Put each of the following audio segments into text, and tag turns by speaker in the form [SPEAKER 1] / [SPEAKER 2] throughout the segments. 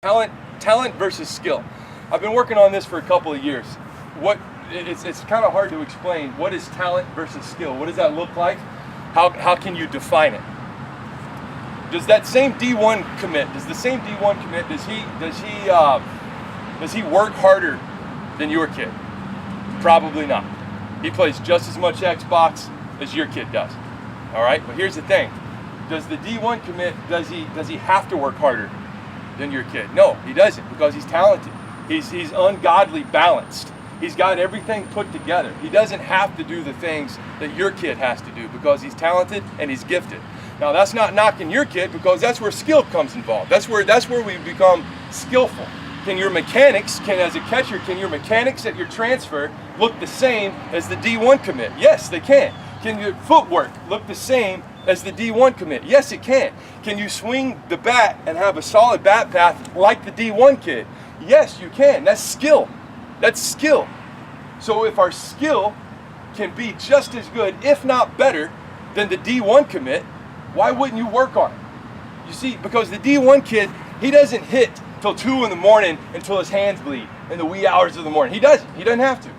[SPEAKER 1] Talent versus skill. I've been working on this for a couple of years. It's kind of hard to explain. What is talent versus skill? What does that look like? How can you define it? Does that same D1 commit? Does he work harder than your kid? Probably not. He plays just as much Xbox as your kid does. All right, but here's the thing: does the D1 commit? Does he have to work harder than your kid? No, he doesn't, because he's talented. He's ungodly balanced. He's got everything put together. He doesn't have to do the things that your kid has to do because he's talented and he's gifted. Now, that's not knocking your kid, because that's where skill comes involved. That's where we become skillful. As a catcher, can your mechanics at your transfer look the same as the D1 commit? Yes, they can. Can your footwork look the same as the D1 commit? Yes, it can. Can you swing the bat and have a solid bat path like the D1 kid? Yes, you can. That's skill. That's skill. So if our skill can be just as good, if not better, than the D1 commit, why wouldn't you work on it? You see, because the D1 kid, he doesn't hit till 2 in the morning until his hands bleed in the wee hours of the morning. He doesn't have to.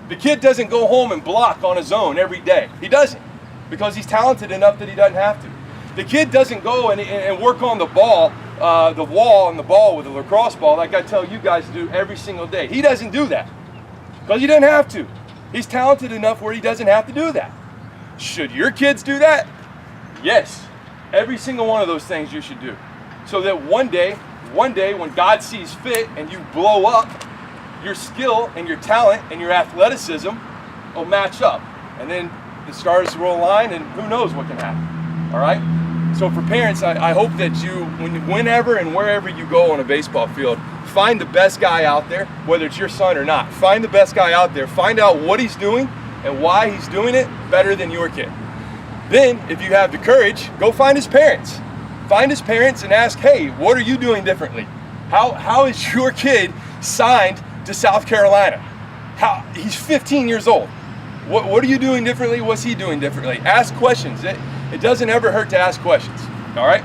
[SPEAKER 1] The kid doesn't go home and block on his own every day. He doesn't, because he's talented enough that he doesn't have to. The kid doesn't go and work on the wall and the ball with a lacrosse ball like I tell you guys to do every single day. He doesn't do that because he doesn't have to. He's talented enough where he doesn't have to do that. Should your kids do that? Yes. Every single one of those things you should do. So that one day when God sees fit and you blow up, your skill and your talent and your athleticism will match up. And then the stars will align and who knows what can happen. All right? So for parents, I hope that you, whenever and wherever you go on a baseball field, find the best guy out there, whether it's your son or not. Find the best guy out there. Find out what he's doing and why he's doing it better than your kid. Then, if you have the courage, go find his parents. Find his parents and ask, hey, what are you doing differently? How is your kid signed to South Carolina? He's 15 years old. What are you doing differently? What's he doing differently? Ask questions. It doesn't ever hurt to ask questions, all right?